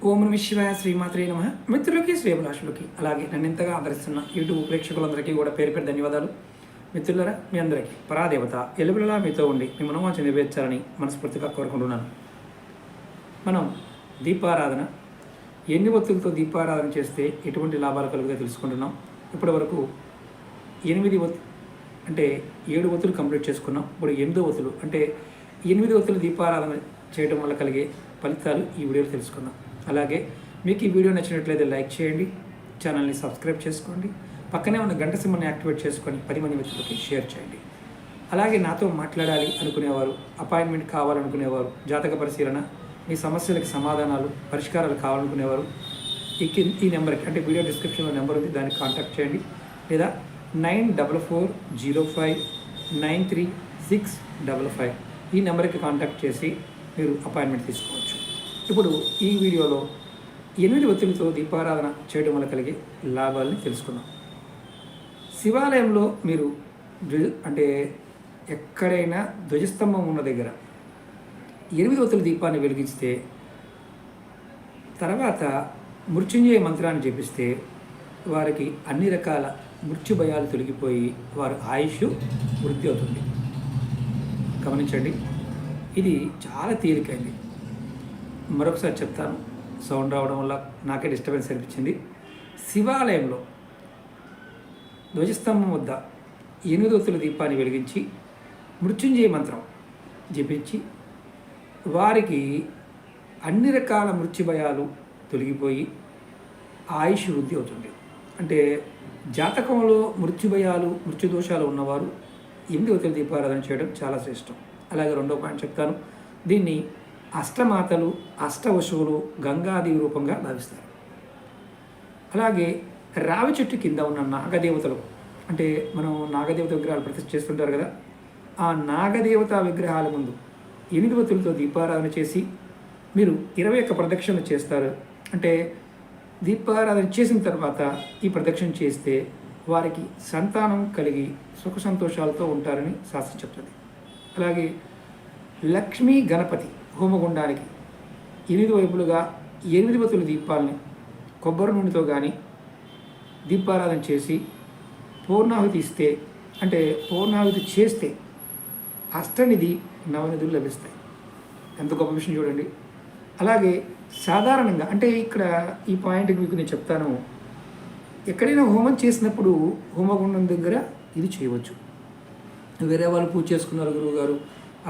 ఓం నమః శివాయ శ్రీమాత్రే నమః. మిత్రులకి శ్రేభిలాషులకి అలాగే నన్ను ఎంతగా ఆదరిస్తున్న యూట్యూబ్ ప్రేక్షకులందరికీ కూడా పేరు పేరు ధన్యవాదాలు. మిత్రులరా, మీ అందరికీ పరాదేవత ఎలుబెలలా మీతో ఉండి మీ మనోవాంఛ నెరవేర్చాలని మనస్ఫూర్తిగా కోరుకుంటున్నాను. మనం దీపారాధన ఎన్ని ఒత్తులతో దీపారాధన చేస్తే ఎటువంటి లాభాలు కలుగుతాయో తెలుసుకుంటున్నాం. ఇప్పటి వరకు 8 అంటే 7 ఒత్తులు కంప్లీట్ చేసుకున్నాం. ఇప్పుడు 8వ ఒత్తులు అంటే 8 ఒత్తులు దీపారాధన చేయడం వల్ల కలిగే ఫలితాలు ఈ వీడియోలో తెలుసుకుందాం. అలాగే మీకు ఈ వీడియో నచ్చినట్లయితే లైక్ చేయండి, ఛానల్ని సబ్స్క్రైబ్ చేసుకోండి, పక్కనే ఉన్న గంట సింబల్ని యాక్టివేట్ చేసుకొని 10 మంది మిత్రులకి షేర్ చేయండి. అలాగే నాతో మాట్లాడాలి అనుకునేవారు, అపాయింట్మెంట్ కావాలనుకునేవారు, జాతక పరిశీలన, మీ సమస్యలకు సమాధానాలు పరిష్కారాలు కావాలనుకునేవారు ఈ నెంబర్కి అంటే వీడియో డిస్క్రిప్షన్లో నెంబర్ ఉంది, దానికి కాంటాక్ట్ చేయండి. లేదా 9440593655 ఈ నెంబర్కి కాంటాక్ట్ చేసి మీరు అపాయింట్మెంట్ తీసుకోవచ్చు. ఇప్పుడు ఈ వీడియోలో 8 ఒత్తులతో దీపారాధన చేయడం వల్ల కలిగే లాభాలని తెలుసుకుందాం. శివాలయంలో మీరు అంటే ఎక్కడైనా ధ్వజస్తంభం ఉన్న దగ్గర 8 ఒత్తుల దీపాన్ని వెలిగిస్తే తర్వాత మృత్యుంజయ మంత్రాన్ని జపిస్తే వారికి అన్ని రకాల మృత్యు భయాలు తొలగిపోయి వారి ఆయుష్ వృద్ధి అవుతుంది. గమనించండి, ఇది చాలా తేలికైంది. మరొకసారి చెప్తాను, సౌండ్ రావడం వల్ల నాకే డిస్టర్బెన్స్ అనిపించింది. శివాలయంలో ధ్వజస్తంభం వద్ద 8 ఒత్తుల దీపాన్ని వెలిగించి మృత్యుంజయ మంత్రం జపించి వారికి అన్ని రకాల మృత్యు భయాలు తొలగిపోయి ఆయుష్ వృద్ధి అవుతుంది. అంటే జాతకంలో మృత్యు భయాలు మృత్యు దోషాలు ఉన్నవారు 8 ఒత్తుల దీపారాధన చేయడం చాలా శ్రేష్టం. అలాగే రెండో పాయింట్ చెప్తాను, దీన్ని అష్టమాతలు అష్టవశువులు గంగాదేవి రూపంగా భావిస్తారు. అలాగే రావి చెట్టు కింద ఉన్న నాగదేవతలు అంటే మనం నాగదేవత విగ్రహాలు ప్రతిష్ఠ చేస్తుంటారు కదా, ఆ నాగదేవత విగ్రహాల ముందు 8 ఒత్తులతో దీపారాధన చేసి మీరు 21 ప్రదక్షిణలు చేస్తారు. అంటే దీపారాధన చేసిన తర్వాత ఈ ప్రదక్షిణ చేస్తే వారికి సంతానం కలిగి సుఖ సంతోషాలతో ఉంటారని శాస్త్రం చెప్తుంది. అలాగే లక్ష్మీ గణపతి హోమగుండానికి 8 వైపులుగా 8 ఒత్తుల దీపాలని కొబ్బరి నూనెతో కానీ దీపారాధన చేసి పూర్ణాహుతి ఇస్తే అంటే పూర్ణాహుతి చేస్తే అష్టనిధి నవనిధులు లభిస్తాయి. ఎంత గొప్ప విషయం చూడండి. అలాగే సాధారణంగా అంటే ఇక్కడ ఈ పాయింట్కి మీకు నేను చెప్తాను, ఎక్కడైనా హోమం చేసినప్పుడు హోమగుండం దగ్గర ఇది చేయవచ్చు. వేరే వాళ్ళు పూజ చేసుకున్నారు గురువుగారు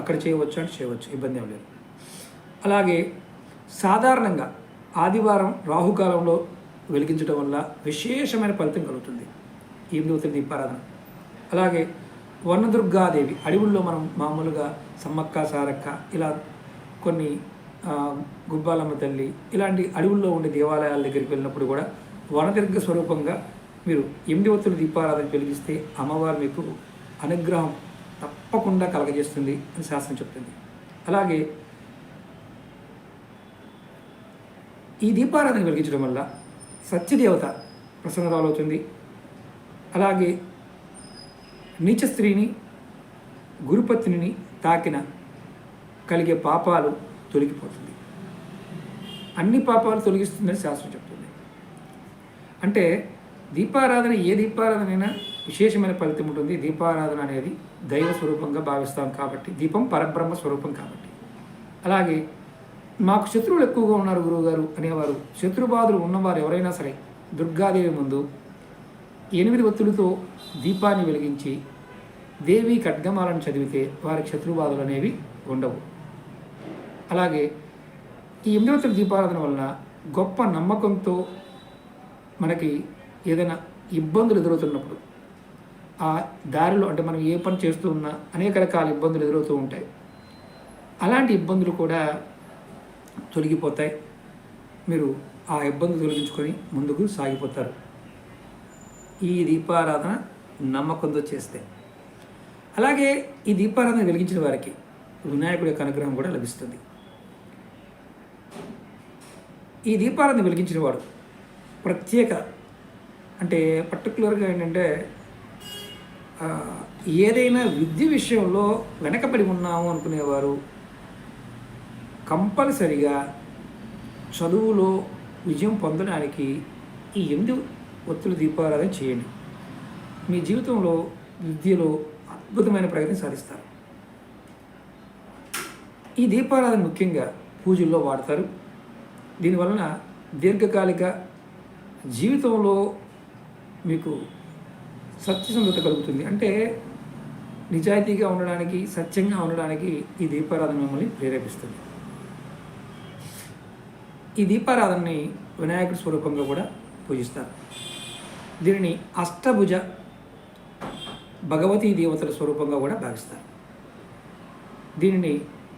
అక్కడ చేయవచ్చు అంటే చేయవచ్చు, ఇబ్బంది ఏం లేదు. అలాగే సాధారణంగా ఆదివారం రాహుకాలంలో వెలిగించడం వల్ల విశేషమైన ఫలితం కలుగుతుంది 8 ఒత్తుల దీపారాధన. అలాగే వనదుర్గాదేవి అడవుల్లో మనం మామూలుగా సమ్మక్క సారక్క ఇలా కొన్ని గుబ్బాలమ్మ తల్లి ఇలాంటి అడవుల్లో ఉండే దేవాలయాల దగ్గరికి వెళ్ళినప్పుడు కూడా వనదుర్గ స్వరూపంగా మీరు 8 ఒత్తుల దీపారాధన వెలిగిస్తే అమ్మవారు మీకు అనుగ్రహం తప్పకుండా కలగజేస్తుంది అని శాస్త్రం చెప్తుంది. అలాగే ఈ దీపారాధన వెలిగించడం వల్ల సత్యదేవత ప్రసన్నరాలవుతుంది. అలాగే నీచ స్త్రీని గురుపత్నిని తాకిన కలిగే పాపాలు తొలగిపోతుంది. అన్ని పాపాలు తొలగిస్తుందని శాస్త్రం చెప్తుంది. అంటే దీపారాధన ఏ దీపారాధన అయినా విశేషమైన ఫలితం ఉంటుంది. దీపారాధన అనేది దైవ స్వరూపంగా భావిస్తాం కాబట్టి, దీపం పరబ్రహ్మ స్వరూపం కాబట్టి. అలాగే మాకు శత్రువులు ఎక్కువగా ఉన్నారు గురువుగారు అనేవారు, శత్రుబాధలు ఉన్నవారు ఎవరైనా సరే దుర్గాదేవి ముందు 8 ఒత్తులతో దీపాన్ని వెలిగించి దేవి ఖడ్గమాలను చదివితే వారికి శత్రుబాధలు అనేవి ఉండవు. అలాగే ఈ 8 ఒత్తుల దీపారాధన వలన గొప్ప నమ్మకంతో మనకి ఏదైనా ఇబ్బందులు ఎదురవుతున్నప్పుడు ఆ దారిలో అంటే మనం ఏ పని చేస్తూ ఉన్నా అనేక రకాల ఇబ్బందులు ఎదురవుతూ ఉంటాయి. అలాంటి ఇబ్బందులు కూడా తొలగిపోతాయి. మీరు ఆ ఇబ్బందులు తొలగించుకొని ముందుకు సాగిపోతారు ఈ దీపారాధన నమ్మకంతో చేస్తే. అలాగే ఈ దీపారాధన వెలిగించిన వారికి వినాయకుడి యొక్క అనుగ్రహం కూడా లభిస్తుంది. ఈ దీపారాధన వెలిగించిన వాడు ప్రత్యేక అంటే పర్టికులర్గా ఏంటంటే ఏదైనా విద్య విషయంలో వెనకబడి ఉన్నాము అనుకునేవారు కంపల్సరిగా చదువులో విజయం పొందడానికి ఈ 8 ఒత్తుల దీపారాధన చేయండి. మీ జీవితంలో విద్యలో అద్భుతమైన ప్రగతిని సాధిస్తారు. ఈ దీపారాధన ముఖ్యంగా పూజల్లో వాడతారు. దీనివలన దీర్ఘకాలిక జీవితంలో మీకు సత్యసంధత కలుగుతుంది. అంటే నిజాయితీగా ఉండడానికి, సత్యంగా ఉండడానికి ఈ దీపారాధన మిమ్మల్ని ప్రేరేపిస్తుంది. ఈ దీపారాధనని వినాయకుడి స్వరూపంగా కూడా పూజిస్తారు. దీనిని అష్టభుజ భగవతీ దేవతల స్వరూపంగా కూడా భావిస్తారు. దీనిని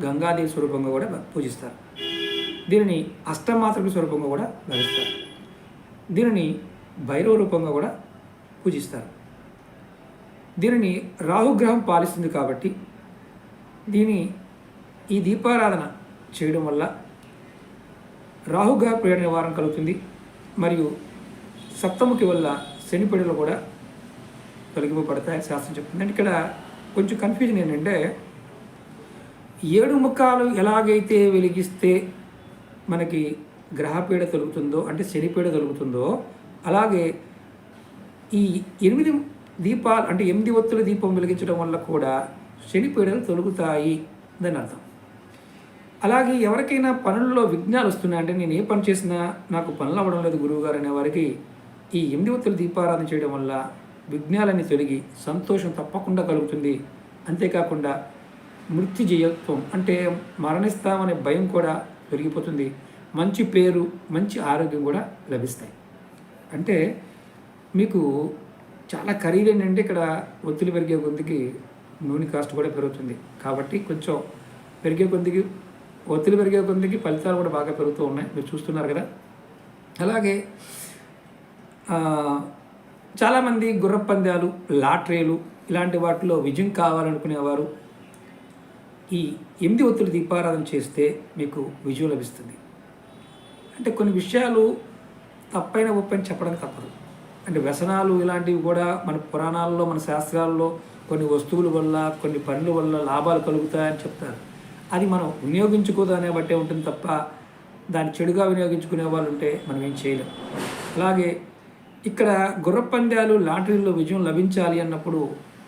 గంగాదేవి స్వరూపంగా కూడా పూజిస్తారు. దీనిని అష్టమాతృక స్వరూపంగా కూడా భావిస్తారు. దీనిని భైరవ రూపంగా కూడా పూజిస్తారు. దీనిని రాహుగ్రహం పాలిస్తుంది కాబట్టి ఈ దీపారాధన చేయడం వల్ల రాహుగ్రహ పీడ నివారణ కలుగుతుంది. మరియు సప్తముఖి వల్ల శని పీడలు కూడా తొలగింపబడతాయని శాస్త్రం చెప్తుంది. అంటే ఇక్కడ కొంచెం కన్ఫ్యూజన్ ఏంటంటే 7 ముఖాలు ఎలాగైతే వెలిగిస్తే మనకి గ్రహపీడ తొలుగుతుందో, అంటే శనిపీడ తొలుగుతుందో, అలాగే ఈ 8 దీపాలు అంటే 8 ఒత్తుల దీపం వెలిగించడం వల్ల కూడా శనిపీడలు తొలుగుతాయి అని అర్థం. అలాగే ఎవరికైనా పనుల్లో విఘ్నాలు వస్తున్నాయి, అంటే నేను ఏ పని చేసినా నాకు పనులు అవ్వడం లేదు గురువుగారు అనే వారికి ఈ 8 ఒత్తుల దీపారాధన చేయడం వల్ల విఘ్నాలన్నీ తొలగి సంతోషం తప్పకుండా కలుగుతుంది. అంతేకాకుండా మృత్యుజయత్వం అంటే మరణిస్తామనే భయం కూడా పెరిగిపోతుంది. మంచి పేరు, మంచి ఆరోగ్యం కూడా లభిస్తాయి. అంటే మీకు చాలా ఖరీదైందంటే ఇక్కడ ఒత్తిడి పెరిగే కొద్దికి నూనె కాస్ట్ కూడా పెరుగుతుంది. కాబట్టి కొంచెం ఒత్తిడి పెరిగే కొద్దికి ఫలితాలు కూడా బాగా పెరుగుతూ ఉన్నాయి, మీరు చూస్తున్నారు కదా. అలాగే చాలామంది గుర్ర పందాలు, లాటరీలు ఇలాంటి వాటిలో విజయం కావాలనుకునేవారు ఈ 8 ఒత్తుల దీపారాధన చేస్తే మీకు విజయం లభిస్తుంది. అంటే కొన్ని విషయాలు తప్పైన ఒప్పని చెప్పడానికి తప్పదు. అంటే వ్యసనాలు ఇలాంటివి కూడా మన పురాణాల్లో, మన శాస్త్రాల్లో కొన్ని వస్తువుల వల్ల, కొన్ని పనుల వల్ల లాభాలు కలుగుతాయని చెప్తారు. అది మనం వినియోగించుకోదానే బట్టే ఉంటుంది తప్ప దాన్ని చెడుగా వినియోగించుకునే వాళ్ళు ఉంటే మనం ఏం చేయలేం. అలాగే ఇక్కడ గుర్రపందాలు, లాటరీల్లో విజయం లభించాలి అన్నప్పుడు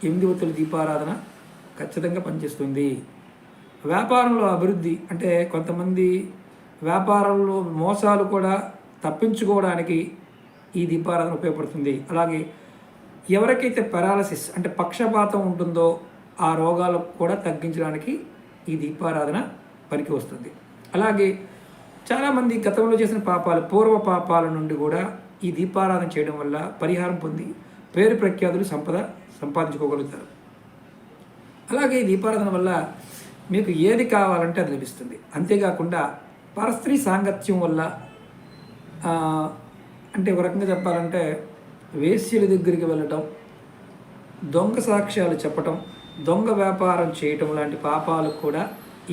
8 ఒత్తుల దీపారాధన ఖచ్చితంగా పనిచేస్తుంది. వ్యాపారంలో అభివృద్ధి, అంటే కొంతమంది వ్యాపారంలో మోసాలు కూడా తప్పించుకోవడానికి ఈ దీపారాధన ఉపయోగపడుతుంది. అలాగే ఎవరికైతే పెరాలసిస్ అంటే పక్షపాతం ఉంటుందో ఆ రోగాలు కూడా తగ్గించడానికి ఈ దీపారాధన పనికి వస్తుంది. అలాగే చాలామంది గతంలో చేసిన పాపాలు, పూర్వ పాపాల నుండి కూడా ఈ దీపారాధన చేయడం వల్ల పరిహారం పొంది పేరు ప్రఖ్యాతులు, సంపద సంపాదించుకోగలుగుతారు. అలాగే ఈ దీపారాధన వల్ల మీకు ఏది కావాలంటే అది లభిస్తుంది. అంతేకాకుండా పరస్త్రీ సాంగత్యం వల్ల, అంటే ఒక రకంగా చెప్పాలంటే వేశ్యల దగ్గరికి వెళ్ళటం, దొంగ సాక్ష్యాలు చెప్పటం, దొంగ వ్యాపారం చేయటం లాంటి పాపాలు కూడా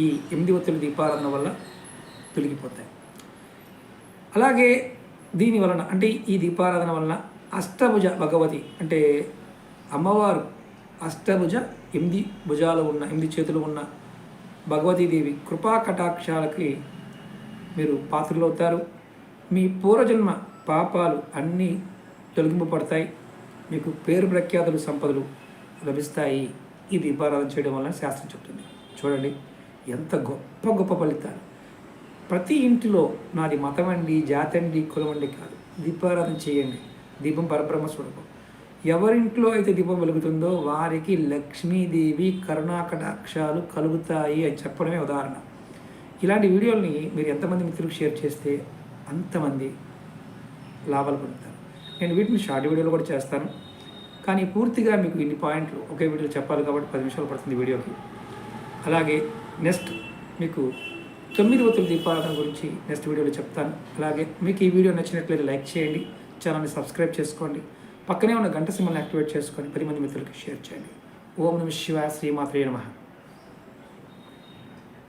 ఈ 8 ఒత్తుల దీపారాధన వల్ల తొలగిపోతాయి. అలాగే దీని వలన, అంటే ఈ దీపారాధన వలన అష్టభుజ భగవతి, అంటే అమ్మవారు అష్టభుజ 8 భుజాలు ఉన్న, 8 చేతులు ఉన్న భగవతీదేవి కృపా కటాక్షాలకి మీరు పాత్రలవుతారు. మీ పూర్వజన్మ పాపాలు అన్నీ తొలగింపబడతాయి. మీకు పేరు ప్రఖ్యాతులు, సంపదలు లభిస్తాయి ఈ దీపారాధన చేయడం వల్ల శాస్త్రం చెప్తుంది. చూడండి ఎంత గొప్ప గొప్ప ఫలితాలు. ప్రతి ఇంటిలో నాది మతం అండి, జాతి అండి, కులం అండి కాదు, దీపారాధన చేయండి. దీపం పరబ్రహ్మ స్వరూపం. ఎవరింట్లో అయితే దీపం వెలుగుతుందో వారికి లక్ష్మీదేవి కరుణాకటాక్షాలు కలుగుతాయి అని చెప్పడమే ఉదాహరణ. ఇలాంటి వీడియోల్ని మీరు ఎంతమంది మిత్రులకు షేర్ చేస్తే అంతమంది లాభాలు పొందుతారు. నేను వీటిని షార్ట్ వీడియోలు కూడా చేస్తాను, కానీ పూర్తిగా మీకు ఇన్ని పాయింట్లు ఒకే వీడియోలో చెప్పాలి కాబట్టి 10 నిమిషాలు పడుతుంది వీడియోకి. అలాగే నెక్స్ట్ మీకు 9 ఒత్తుల దీపారాధన గురించి నెక్స్ట్ వీడియోలో చెప్తాను. అలాగే మీకు ఈ వీడియో నచ్చినట్లయితే లైక్ చేయండి, ఛానల్ని సబ్స్క్రైబ్ చేసుకోండి, పక్కనే ఉన్న గంట సింబల్ని యాక్టివేట్ చేసుకొని 10 మంది మిత్రులకి షేర్ చేయండి. ఓం నమః శివాయ, శ్రీమాత్రే నమః.